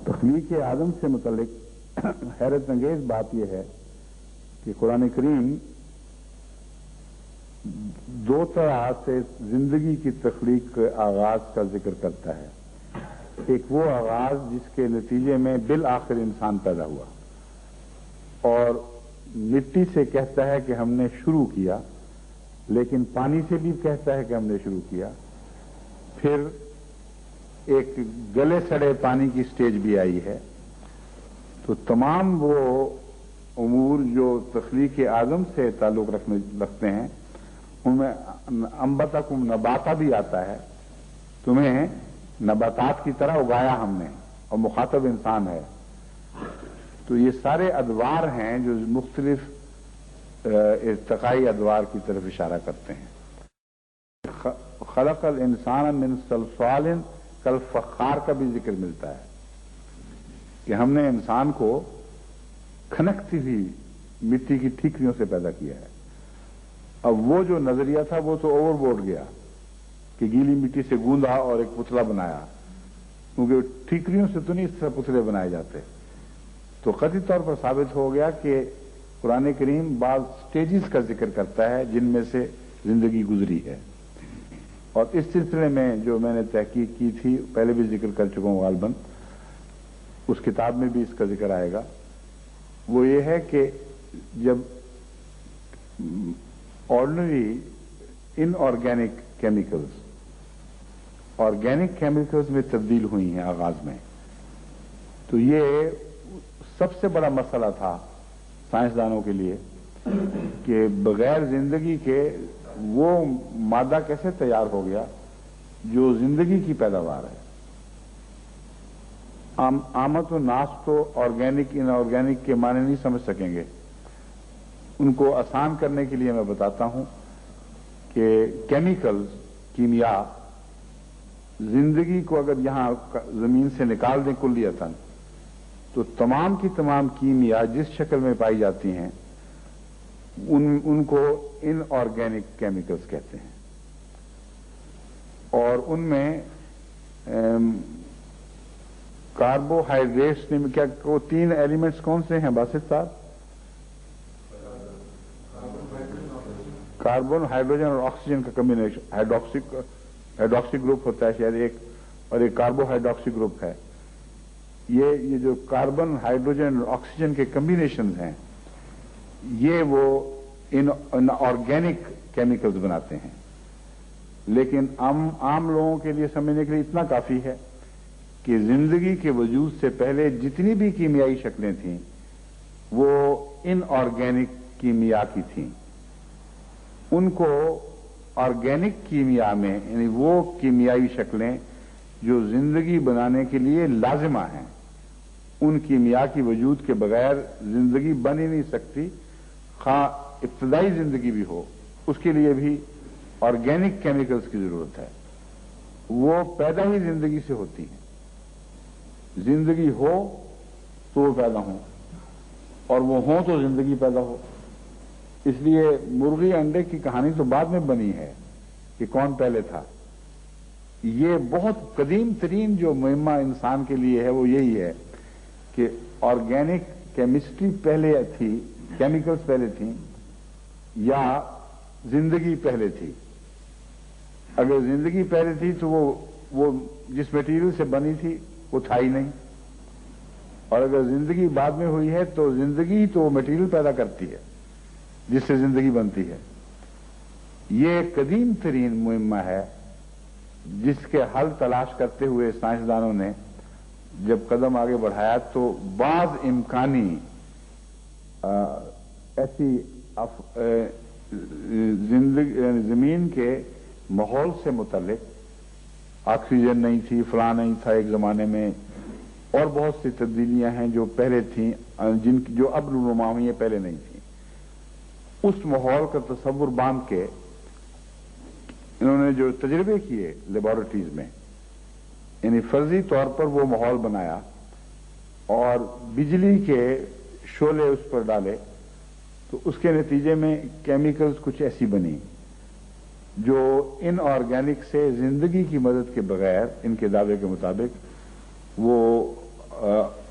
تخلیق آدم سے متعلق حیرت انگیز بات یہ ہے کہ قرآن کریم دو طرح سے زندگی کی تخلیق کے آغاز کا ذکر کرتا ہے. ایک وہ آغاز جس کے نتیجے میں بالآخر انسان پیدا ہوا اور مٹی سے کہتا ہے کہ ہم نے شروع کیا، لیکن پانی سے بھی کہتا ہے کہ ہم نے شروع کیا. پھر ایک گلے سڑے پانی کی سٹیج بھی آئی ہے. تو تمام وہ امور جو تخلیق آدم سے تعلق رکھتے ہیں ان میں انبتکم نباتا بھی آتا ہے، تمہیں نباتات کی طرح اگایا ہم نے، اور مخاطب انسان ہے. تو یہ سارے ادوار ہیں جو مختلف ارتقائی ادوار کی طرف اشارہ کرتے ہیں. خلق الانسان من صلصال کالفخار کا بھی ذکر ملتا ہے کہ ہم نے انسان کو کھنکتی ہوئی مٹی کی ٹھیکریوں سے پیدا کیا ہے. اب وہ جو نظریہ تھا وہ تو اوور بورڈ گیا کہ گیلی مٹی سے گوندا اور ایک پتلا بنایا، کیونکہ ٹھیکریوں سے تو نہیں اس طرح پتلے بنائے جاتے. تو قطعی طور پر ثابت ہو گیا کہ قرآن کریم بعض سٹیجز کا ذکر کرتا ہے جن میں سے زندگی گزری ہے. اور اس سلسلے میں جو میں نے تحقیق کی تھی، پہلے بھی ذکر کر چکا ہوں غالباً، اس کتاب میں بھی اس کا ذکر آئے گا. وہ یہ ہے کہ جب آرڈنری ان آرگینک کیمیکلز آرگینک کیمیکلز میں تبدیل ہوئی ہیں آغاز میں، تو یہ سب سے بڑا مسئلہ تھا سائنسدانوں کے لیے کہ بغیر زندگی کے وہ مادہ کیسے تیار ہو گیا جو زندگی کی پیداوار ہے. آمد و ناس تو آرگینک ان آرگینک کے معنی نہیں سمجھ سکیں گے. ان کو آسان کرنے کے لیے میں بتاتا ہوں کہ کیمیکلز، کیمیا، زندگی کو اگر یہاں زمین سے نکال دیں کلیتاً تو تمام کی تمام کیمیا جس شکل میں پائی جاتی ہیں ان کو ان آرگینک کیمیکلز کہتے ہیں. اور ان میں کاربوہائیڈریٹس میں کیا وہ تین ایلیمنٹس کون سے ہیں باسط صاحب؟ کاربن، ہائیڈروجن اور آکسیجن کا کمبینیشن، ہائیڈروکسی گروپ ہوتا ہے شاید ایک، اور ایک کاربو ہائیڈروکسی گروپ ہے. یہ جو کاربن، ہائیڈروجن اور آکسیجن کے کمبینیشنز ہیں یہ وہ ان آرگینک کیمیکلز بناتے ہیں. لیکن عام لوگوں کے لیے سمجھنے کے لیے اتنا کافی ہے کہ زندگی کے وجود سے پہلے جتنی بھی کیمیائی شکلیں تھیں وہ ان آرگینک کیمیا کی تھیں. ان کو آرگینک کیمیا میں، یعنی وہ کیمیائی شکلیں جو زندگی بنانے کے لیے لازمہ ہیں، ان کیمیا کی وجود کے بغیر زندگی بن ہی نہیں سکتی. خواہ ابتدائی زندگی بھی ہو اس کے لیے بھی آرگینک کیمیکلز کی ضرورت ہے. وہ پیدا ہی زندگی سے ہوتی ہیں. زندگی ہو تو وہ پیدا ہوں، اور وہ ہوں تو زندگی پیدا ہو. اس لیے مرغی انڈے کی کہانی تو بعد میں بنی ہے کہ کون پہلے تھا. یہ بہت قدیم ترین جو مہمہ انسان کے لیے ہے وہ یہی ہے کہ آرگینک کیمسٹری پہلے تھی، کیمیکلز پہلے تھیں، یا زندگی پہلے تھی. اگر زندگی پہلے تھی تو وہ جس میٹیریل سے بنی تھی وہ تھا ہی نہیں، اور اگر زندگی بعد میں ہوئی ہے تو زندگی تو وہ میٹیریل پیدا کرتی ہے جس سے زندگی بنتی ہے. یہ قدیم ترین مہمہ ہے جس کے حل تلاش کرتے ہوئے سائنسدانوں نے جب قدم آگے بڑھایا تو بعض امکانی ایسی زمین کے ماحول سے متعلق، آکسیجن نہیں تھی، فلاں نہیں تھا ایک زمانے میں، اور بہت سی تبدیلیاں ہیں جو پہلے تھیں جو اب رونما ہوئی ہیں پہلے نہیں تھیں. اس ماحول کا تصور باندھ کے انہوں نے جو تجربے کیے لیبارٹریز میں، یعنی فرضی طور پر وہ ماحول بنایا اور بجلی کے شعلے اس پر ڈالے تو اس کے نتیجے میں کیمیکلز کچھ ایسی بنی جو ان آرگینک سے زندگی کی مدد کے بغیر، ان کے دعوے کے مطابق، وہ